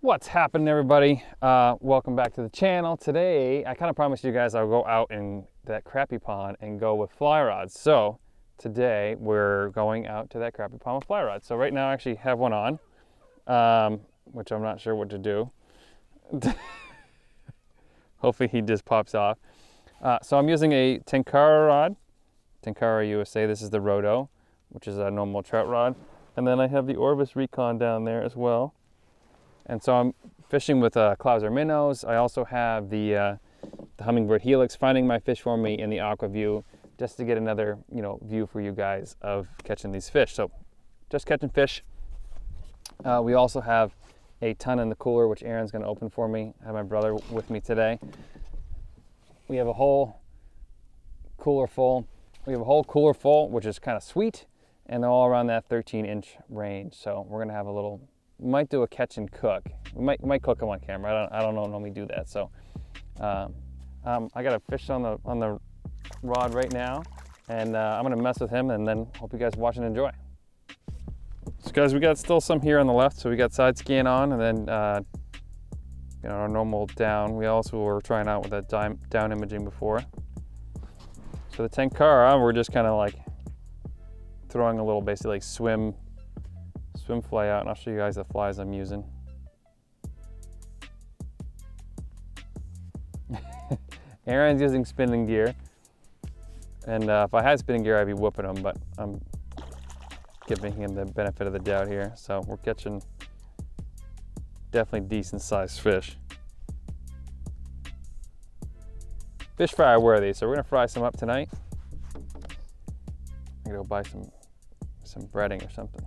What's happening, everybody? Welcome back to the channel. Today, I kind of promised you guys I'll go out in that crappie pond and go with fly rods. So today we're going out to that crappie pond with fly rods. So right now I actually have one on, which I'm not sure what to do. Hopefully he just pops off. So I'm using a Tenkara rod, Tenkara USA. This is the Roto, which is a normal trout rod. And then I have the Orvis Recon down there as well. And so I'm fishing with clouser minnows. I also have the Hummingbird Helix finding my fish for me in the Aqua View, just to get another view for you guys of catching these fish. So just catching fish. We also have a ton in the cooler, which Aaron's going to open for me. I have my brother with me today. We have a whole cooler full. Which is kind of sweet, and they're all around that 13-inch range. So we're going to have a little. We might do a catch and cook. We might cook them on camera. I don't normally do that. So I got a fish on the rod right now, and I'm gonna mess with him, and then hope you guys watch and enjoy. So guys, we got still some here on the left. So we got side scan on, and then our normal down. We also were trying out with that down imaging before. So the Tenkara, we're just kind of like throwing a little basically like swim fly out, and I'll show you guys the flies I'm using. Aaron's using spinning gear, and if I had spinning gear I'd be whooping him, but I'm giving him the benefit of the doubt here. So we're catching definitely decent sized fish. Fish fry worthy, so we're gonna fry some up tonight. I'm gonna go buy some breading or something.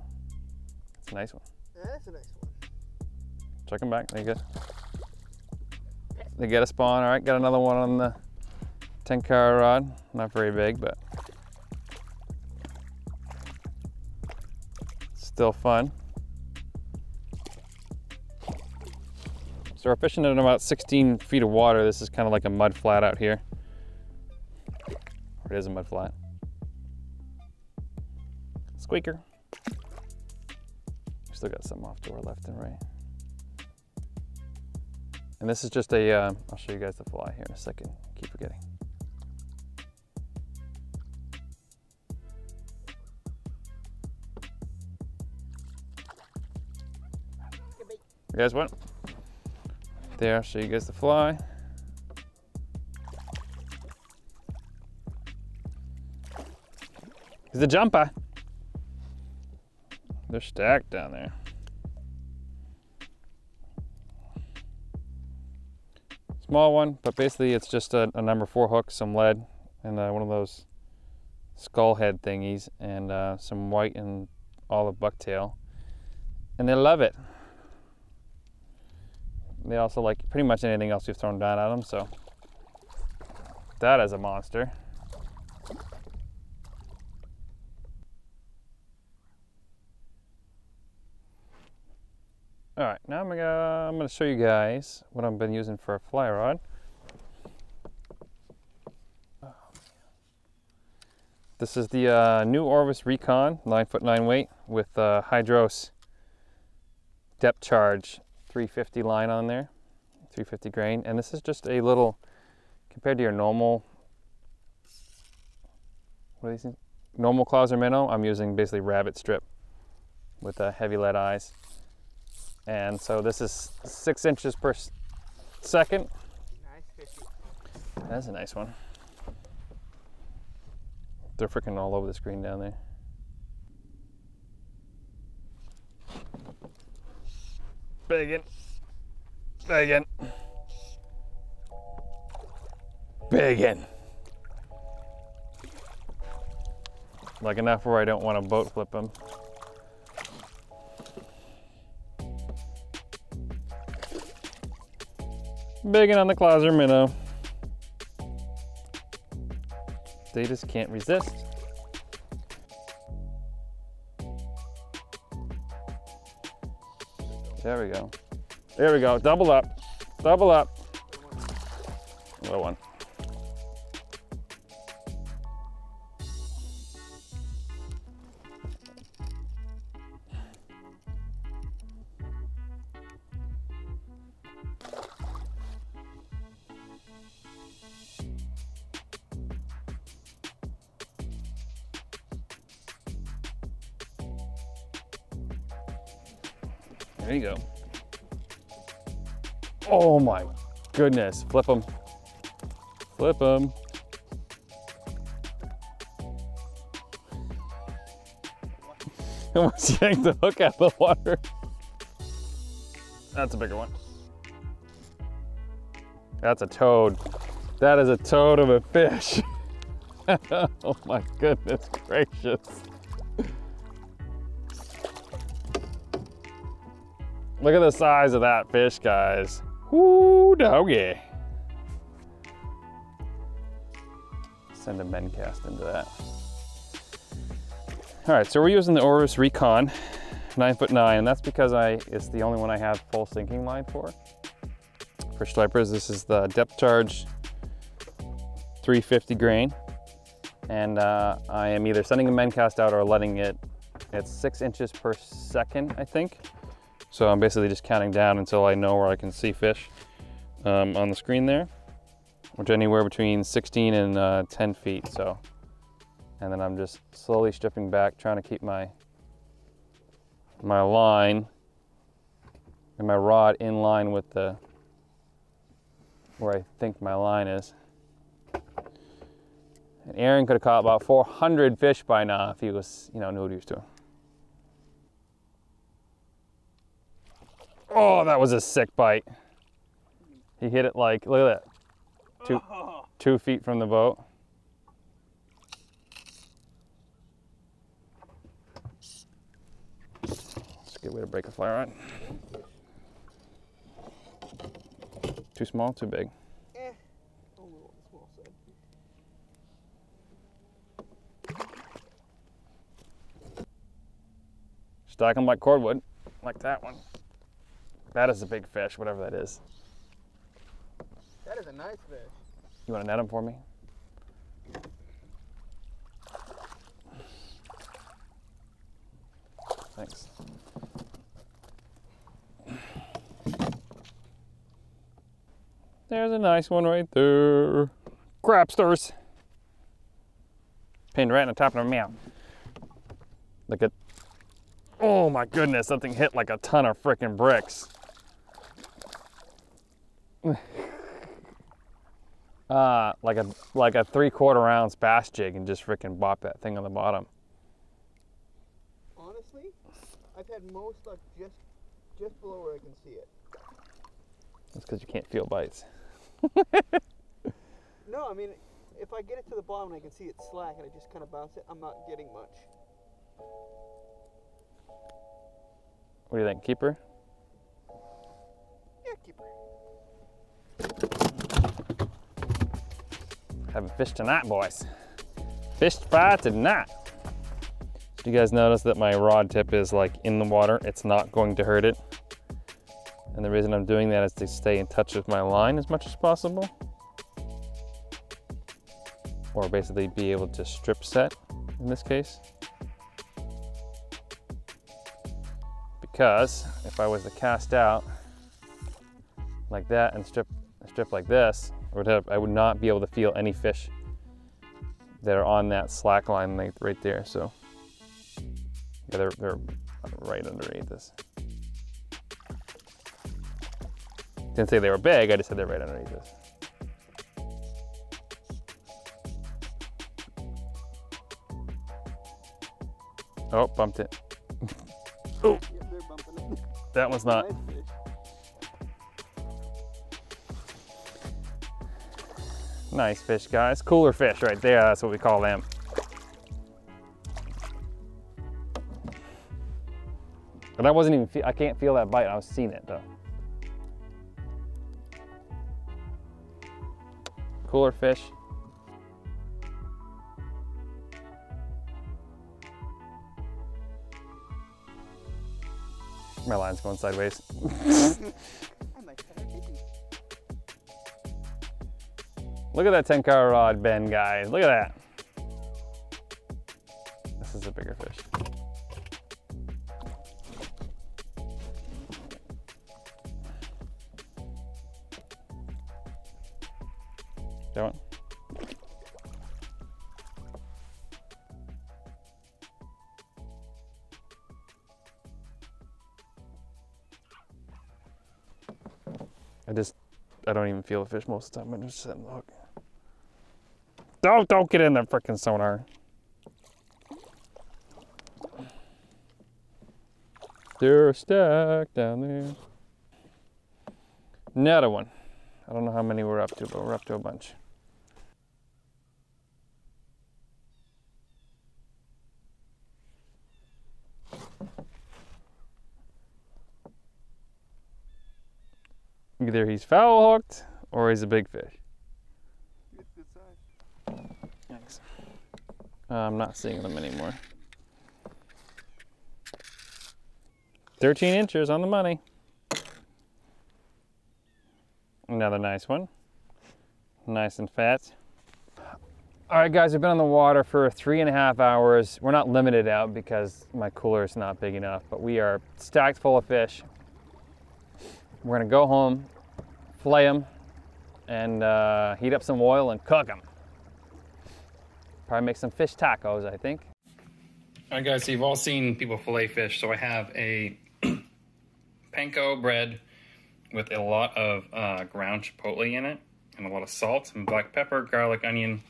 It's a nice one. Yeah, that's a nice one. Check them back. They get a spawn. All right, got another one on the Tenkara rod. Not very big, but still fun. So we're fishing in about 16 feet of water. This is kind of like a mud flat out here. Or it is a mud flat. Squeaker. Still got some off to our left and right. And this is just a, I'll show you guys the fly here in a second. Keep forgetting. You guys what? There, I'll show you guys the fly. He's a jumper. They're stacked down there. Small one, but basically it's just a number 4 hook, some lead, and one of those skull head thingies, and some white and olive bucktail. And they love it. They also like pretty much anything else we've thrown down at them, so that is a monster. All right, now I'm gonna show you guys what I've been using for a fly rod. This is the new Orvis Recon 9'9" weight with Hydros depth charge 350 line on there, 350 grain, and this is just a little, compared to your normal, what are these things? Normal clouser minnow, I'm using basically rabbit strip with heavy lead eyes. And so this is 6 inches per second. Nice fishy. That's a nice one. They're freaking all over the screen down there. Biggin. Biggin. Biggin. Like enough where I don't want to boat flip them. Biggin on the clouser minnow. They just can't resist. There we go. There we go. Double up. Double up. Another one. There you go. Oh my goodness. Flip them. Flip them. Almost yanked the hook out of the water. That's a bigger one. That's a toad. That is a toad of a fish. Oh my goodness gracious. Look at the size of that fish, guys. Whoo, doggy. Send a men cast into that. All right, so we're using the Orvis Recon 9'9", and that's because it's the only one I have full sinking line for. For stripers, this is the depth charge 350 grain. And I am either sending a men cast out or letting it, it's 6 inches per second, I think. So I'm basically just counting down until I know where I can see fish on the screen there, which anywhere between 16 and 10 feet. So, and then I'm just slowly stripping back, trying to keep my line and my rod in line with where I think my line is. And Aaron could have caught about 400 fish by now if he was, knew what he was doing. Oh, that was a sick bite. He hit it like, look at that, 2 feet from the boat. That's a good way to break a fly rod. Too small, too big? A little small side. Stack them like cordwood, like that one. That is a big fish, whatever that is. That is a nice fish. You want to net them for me? Thanks. There's a nice one right there. Crapsters. Pinned right on the top of their mouth. Look at, oh my goodness, something hit like a ton of frickin' bricks. Like a 3/4 ounce bass jig and just frickin' bop that thing on the bottom. Honestly, I've had most luck just below where I can see it. That's because you can't feel bites. No, I mean, if I get it to the bottom and I can see it slack and I just kind of bounce it, I'm not getting much. What do you think, keeper? Yeah, keeper. Having fish tonight, boys. Fish fry tonight. Do you guys notice that my rod tip is like in the water? It's not going to hurt it. And the reason I'm doing that is to stay in touch with my line as much as possible. Or basically be able to strip set in this case. Because if I was to cast out like that and strip like this, I would not be able to feel any fish that are on that slack line length right there. So yeah, they're right underneath this. Didn't say they were big, I just said they're right underneath this. Oh, bumped it. Oh, Yeah, they're bumping it. that one's not. Nice fish. Nice fish, guys. Cooler fish right there, that's what we call them. But I wasn't even, I can't feel that bite, I was seeing it though. Cooler fish. My line's going sideways. I might try to get you. Look at that Tenkara rod bend, guys. Look at that. This is a bigger fish. That one? I don't even feel the fish most of the time. I'm just setting the hook. Don't get in the frickin' sonar. They're stacked down there. Another one. I don't know how many we're up to, but we're up to a bunch. Either he's foul hooked or he's a big fish. Good size. Thanks. I'm not seeing them anymore. 13 inches on the money. Another nice one. Nice and fat. All right, guys, we've been on the water for 3.5 hours. We're not limited out because my cooler is not big enough, but we are stacked full of fish. We're gonna go home, fillet them, and heat up some oil and cook them. Probably make some fish tacos, I think. All right, guys, so you've all seen people fillet fish, so I have a panko bread with a lot of ground chipotle in it, and a lot of salt, and black pepper, garlic, onion.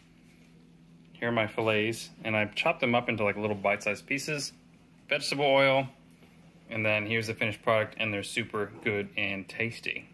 Here are my fillets, and I've chopped them up into like little bite-sized pieces, vegetable oil, and then here's the finished product, and they're super good and tasty.